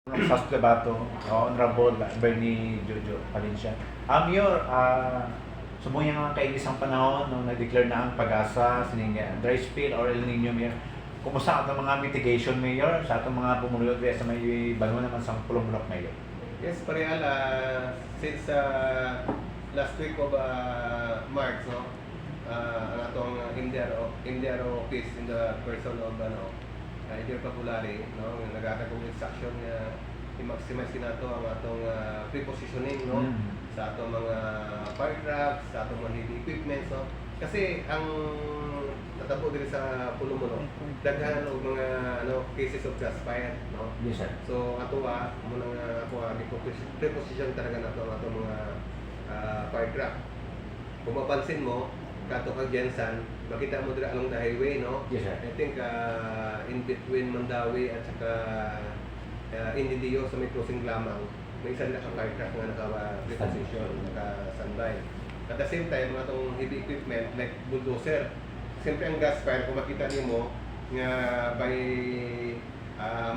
Sa Cotabato, Honorable Bernie Jojo Valencia. Mayor, sumuyang ang isang panahon nung nag-declare na ang pag-asa, sining dry spell or El Nino, Mayor. Kumusta ang mga mitigation, Mayor, sa itong mga pumulot sa may banwa naman sa Pulumulok, Mayor? Yes, Parial, since last week of March, no, ang atong Indiaro office in the person of Engineer Papulari, no, nagata kong instruction nga i-maximize nato ang atong prepositioning, no, sa atong mga fire trucks, sa atong mga heavy equipments, no. Kasi ang natabo diri sa Pulumulo, daghan og mga cases of gas fire, no. Yes, sir. So ato muna nga ako preposition talaga nato ang atong mga fire truck. Kung mapansin mo, kato kag Jensan, makita mo dira along the highway, no? Yes, sir. I think in between Mandawi at saka Indio sa may crossing lamang, may isa na fire truck nga naka-preposition, naka-standby. At the same time, mga itong heavy equipment like bulldozer. Siyempre ang gas fire, kung makita niyo nga by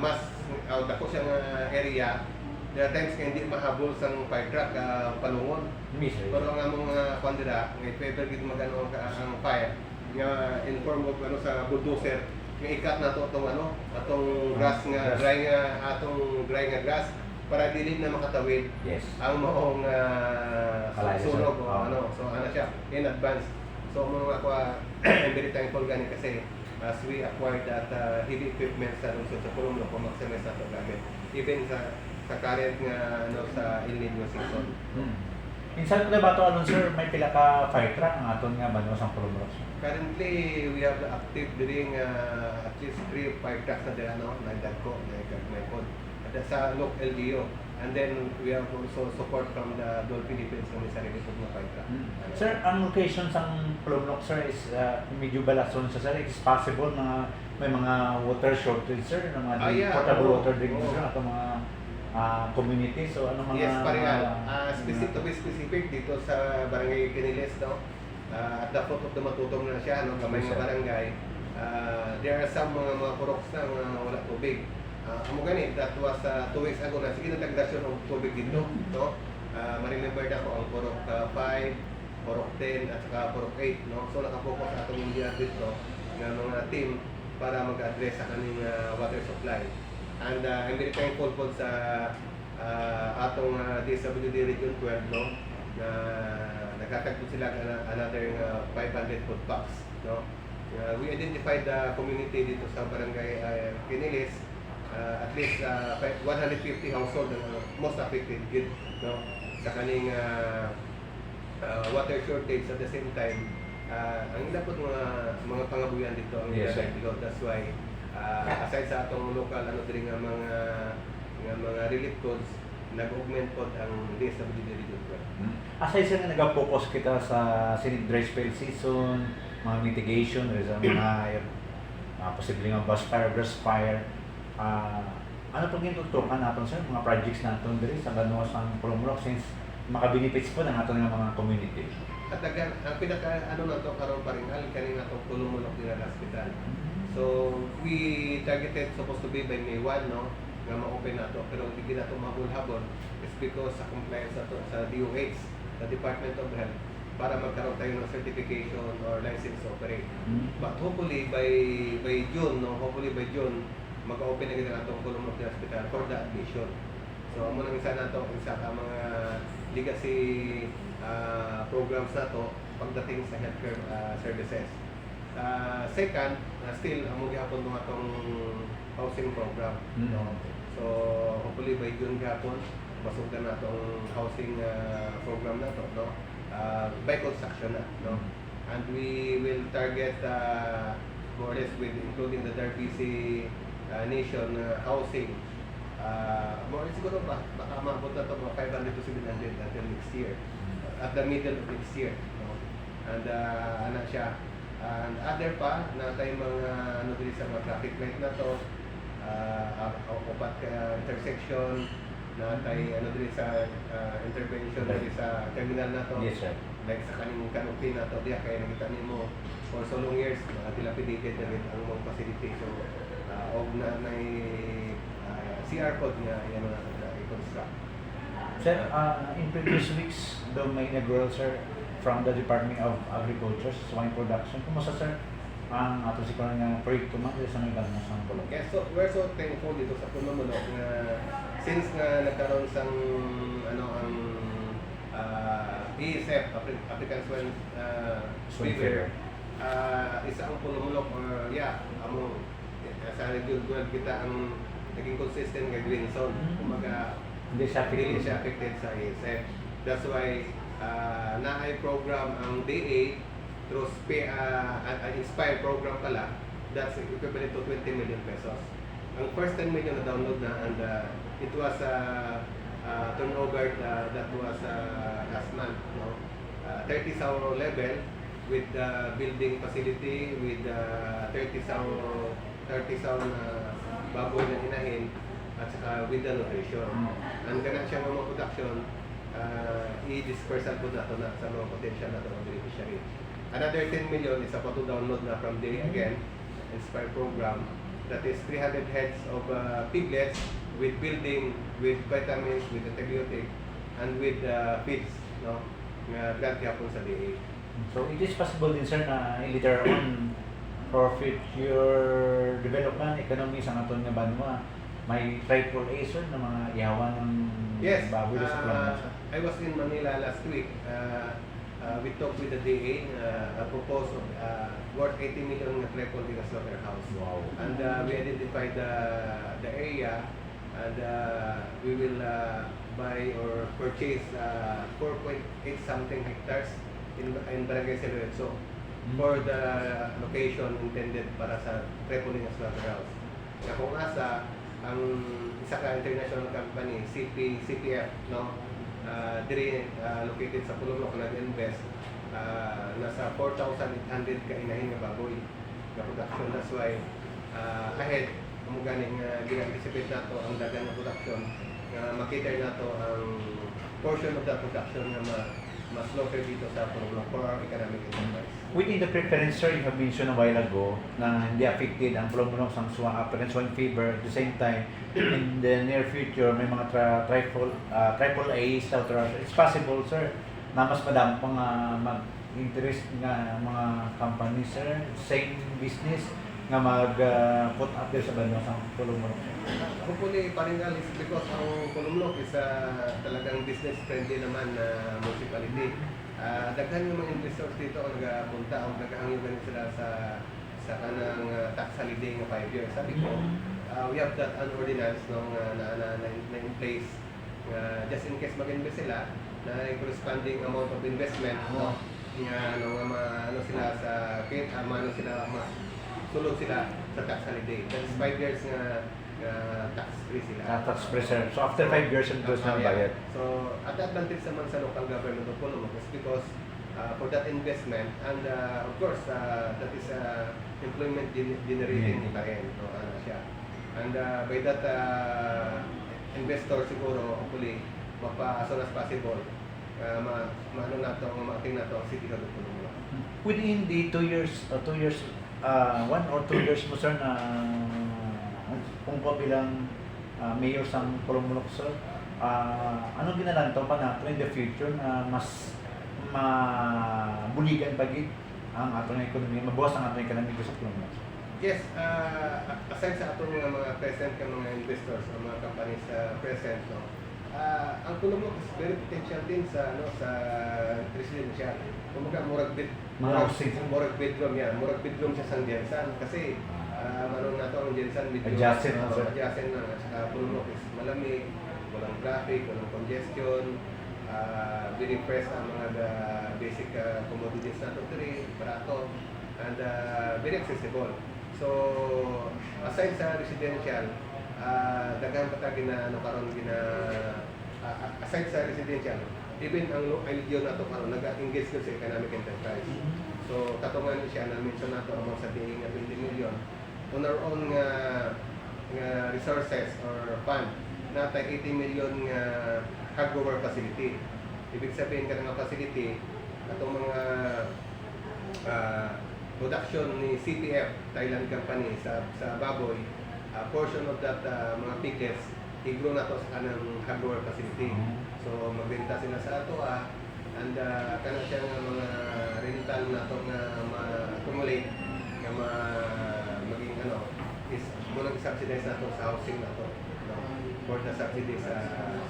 mas dako siyang area, there are times nga hindi mahabol sang fire truck palungon. Pero ang among kondira, nga if ever gid magano ang fire, nga in form of sa bulldozer, nga ikat na to atong grass nga dry nga grass para dili na makatawid. Yes. Ang maong sunog so siya in advance. So mga ako I'm very thankful gani kasi as we acquired that heavy equipment sa lungsod sa Pulumulok, maximize na ito gamit even sa current nga sa El Nino season. Minsan ko ba ito, sir, may pila ka fire truck ang aton nga banwa sa Pulumulok? Currently, we have the active during at least 3 fire trucks na dyan, nagdagko, nagkagmaypod. At sa Lok LGU. And then, we have also support from the Dole Philippines kung may sarili po na fire truck. Sir, ang location sa Pulumulok, sir, is medyo balason sa sir. It's possible na may mga water shortage, sir, ng mga potable water drinking, sir, at mga community. So, ano mga... Yes, Parial. To be specific, dito sa Barangay Quiniles, no? At the foot of the Matutong na siya, no? Kamay mga barangay. There are some mga puroks na wala tubig. Amo gani, that was 2 weeks ago na sige nagdagdasyon ng tubig dito, no? Ma-remember ako ang purok 5, purok 10 at saka purok 8, no? So naka-focus sa atong India dito ng mga team para mag-address sa kaning water supply. And I'm very thankful po sa atong DSWD Region 12, no? Na nagkatagpo sila another 500 food packs, no? We identified the community dito sa Barangay Quiniles. At least 150 household most affected good, no, sa kaning water shortage. At the same time ang ila po mga pangabuyan dito ang below. That's why aside sa atong local diri nga mga relief codes, nag-augment po ang DSWD Region 12. Aside sa nag-focus kita sa dry spell season, mga mitigation, sa mga posibleng bus fire, brush fire, ano pong tinutukan natin, sir, mga projects natin diri sa banwa sa Pulumulok since maka-benefits po ng ating mga community? At ang pinaka na to karon pa rin kaning atong Pulumulok General Hospital. So we targeted supposed to be by May 1, no, nga ma-open nato, pero hindi na to mabulhabon. It's because sa compliance nato sa DOH, the Department of Health, para magkaroon tayo ng certification or license to operate. But hopefully by June, no, mag-open na gina natong Pulumulok Hospital for the admission. So amo nang isa ka mga legacy programs nato pagdating sa healthcare services. Second, still amo gyapon mga atong housing program, no. So hopefully by June gyapon masugdan natong housing program nato, no. By construction na, no. And we will target more or less with including the RPC nation housing. More or less siguro baka maabot na ito mga 500 to 700 until next year, at the middle of next year, no? And siya, and other pa na tayo mga dito sa mga traffic light na to, upat intersection na tayo dito sa intervention dito sa terminal na to. Yes, sir. Like sa kaning canopy na to diya, kaya nakita nimo for so long years dilapidated na rin ang mga facility. So og na may CR pod nga yan na i-construct. Sir, in previous weeks, the may inaugural, sir, from the Department of Agriculture, swine production. Kumusta, sir, ang ato si Kulang nga proyekto man sa may ganang sa Pulo? Yes, so we're so thankful dito sa Pulumulok na since nga nagkaroon sang ano ang ASF, African Swine Fever, isa ang Pulumulok or amo sa regular kita ang naging consistent nga green zone. Kumaga Hindi siya hindi affected. siya affected sa ASF. That's why na-I program ang DA through Inspire program pala, that's equivalent to 20 million pesos. Ang first 10 million na download na and it was turnover that was last month, no? 30 Sauro level with the building facility with 30 Sauro baboy na inahin at saka with the nutrition. Ang ganang siya mga production, i-dispersal po na ito na sa mga potential na ito ng beneficiary. Another 10 million is about to download na from day again, Inspire program. That is 300 heads of piglets with building, with vitamins, with antibiotic, and with feeds, no? Nga gagawin po sa DA. So, it is possible din, sir, na later on, for future development, economy sa aton nga banwa, may triple A, sir, na mga ihawan ng Yes, baboy sa Pulo, sir. I was in Manila last week. We talked with the DA, a proposal worth 80 million na triple in a slaughterhouse. Wow. And we identified the area and we will buy or purchase 4.8 something hectares in Barangay Celoetso for the location intended para sa triple in a slaughterhouse. Kaya kung asa, ang isa ka international company, CPF, no? Located sa Pulumok, nag-invest nasa 4,800 kainahin nga baboy na production. That's why ahead ganing gi-anticipate nato ang dagan nga production nga makita nato ang portion of the production nga ma-slaughter dito sa Pulumok for our economic enterprise. Within the preference, sir, you have mentioned a while ago na hindi affected ang Pulumok sa African swine fever. At the same time, in the near future, may mga triple A slaughterhouse. It's possible, sir, na mas madami pang mag-interest nga mga companies, sir, same business, nga mag-put up there sa banyo sa Pulumok. Hopefully, Paringal is because ang Pulumok is talagang business friendly naman na municipality. Daghan ng mga investors dito ang nagapunta o nagahangyogan sila sa kanang tax holiday nga 5 years. Sabi ko, we have that an ordinance na in place just in case mag-invest sila na corresponding amount of investment nga ano sila sa sulod sila sa tax holiday. That is 5 years nga tax free sila. Tax preserve. So after 5 years, ang dos na bayad. So at the advantage naman sa local government of Pulumok is because for that investment and of course that is employment generating pa rin. So, ano siya. And by that investor siguro hopefully as soon as possible maano na to, ma-ating na to ang City Hall of Pulumok. Within the 2 years, 1 or 2 years mo, sir, na kung ko bilang mayor sa Pulumok, sir, ano ginalantaw pa nato in the future na mas mabuligan pagit ang atong ekonomiya, mabuwas ang atong ekonomiya sa Pulumok? Yes, aside sa atong mga present ka mga investors o mga companies present, no, ang Pulumok is very potential din sa residential. Kumbaga murag bedroom yan, murag bedroom siya sa Jensan kasi ano na to ang Jensan bedroom Adjacent na, sir. adjacent na at saka Pulumok is malamig, walang traffic, walang congestion, very fresh ang mga basic commodities na totally barato and very accessible. So aside sa residential, daghan pa tagi na karon aside sa residential, even ang LGU na to karon nag-engage ko sa economic enterprise. So katungan siya na mention nato among sa DA nga 20 million on our own nga resources or fund natay 80 million nga hardware facility. Ibig sabihin ka nga facility atong mga production ni CPF Thailand company sa baboy, portion of that mga piglets i-grow na to sa kanang hardware facility. So magbenta sila sa ato and kana siya nga mga rental na to nga ma-accumulate nga maging ano is mo nag-subsidize na to sa housing na to, no? For the subsidy sa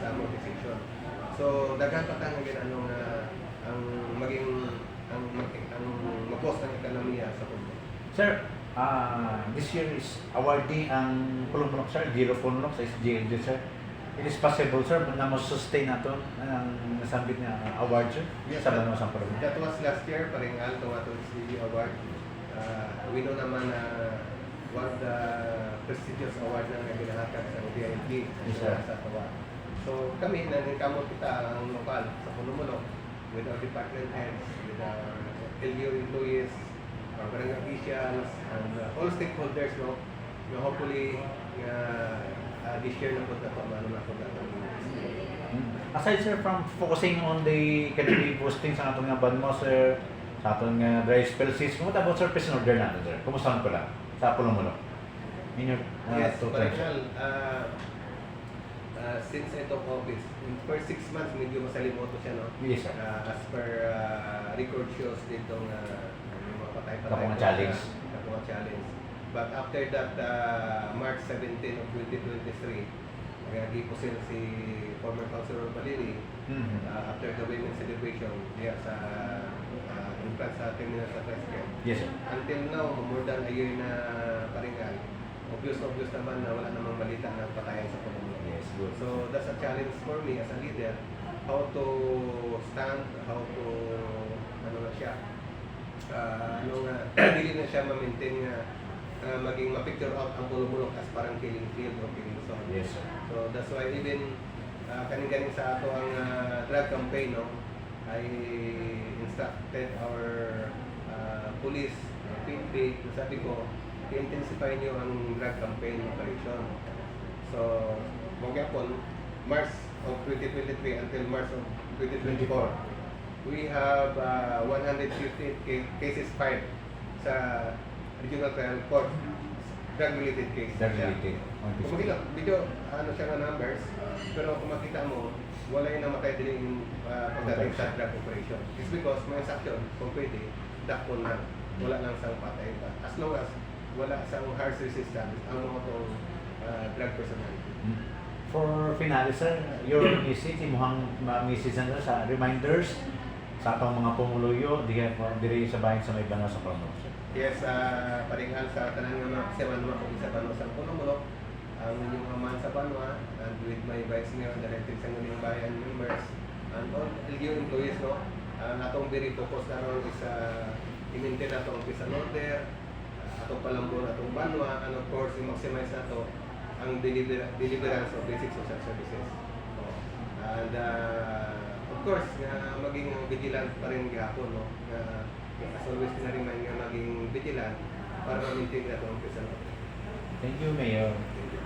amortization. So daghan pa tang ano nga ang maging ang mag-post ng ekonomiya sa mundo. Sir, this year is awarding ang Pulong-Pulong, sir, Giro Pulong sa SGLD, sir. It is possible, sir, na mo-sustain na ito ang nasambit na award, sir, Yes, sa Banosang Pulong. That was last year, paringal itong ato SDG award. We know naman na one of the prestigious award na ginahatag sa DILG Yes, sir. sa Tawa. So kami, nangkamot kita ang lokal sa Puno-Muno with our department heads, with our LGU employees, our barangay officials, and all stakeholders, no? Na hopefully, this year na po na ano na po na Aside, sir, from focusing on the academic posting sa atong nga Banmo, sir, sa atong nga dry spell season, kumusta po, sir, peace and order natin, sir? Kumusta ko lang sa Pulong-Muno? In your Yes, two times, sir. paringal. Since I took office, in first 6 months, medyo masalimoto siya, no? Yes, sir. As per record shows dito nga yung mga patay-patay. Kapwa challenge. Kapwa challenge. But after that, March 17 of 2023, nagagi po sila si former Councilor Balini after the women's celebration sa in front sa terminal sa Prescott. Yes, sir. Until now, more than a year na paringal, obvious naman na wala namang balita ng patayan sa Puno-Muno. Yes, good. So that's a challenge for me as a leader, how to stand, how to ano na siya, dili na siya ma-maintain nga maging ma-picture out ang Puno-Muno as parang killing field or killing zone. Yes, sir. So that's why even kaning-ganing sa ato ang drug campaign, no, I instructed our police, PNP, sabi ko, i-intensify niyo ang drug campaign operation. So, magyapon, March of 2023 until March of 2024, we have 158 cases filed sa Regional Trial Court, drug-related case. Drug-related. Kung makita, video, ano siya nga numbers, pero kung makita mo, wala yung namatay din yung pagdating sa drug operation. It's because may sanction, kung pwede, dakpon na, wala lang sa patay. As long as wala sa harsh resistance ang mga itong drug personality. For finale, sir, your message, imuhang message na sa reminders sa atong mga pumuluyo, diri sa bayan sa may Banos sa Pulong, sir. Yes, paringal sa tanan nga mga simanwa kung sa Banos ang Puno-Muno, ang inyong aman sa Banwa, and with my vice mayor, directive sa Nguling Bayan members, and all LGU employees, no? Ang atong very focus na ron is i-maintain atong peace and order, atong palambon, atong Banwa, and of course, i-maximize nato ang deliverance of basic social services. No? And of course, maging vigilant pa rin gihapon, no? As always, pinariman nga maging vigilant para ma-maintain nato ang peace and order. Thank you, Mayor. Thank you.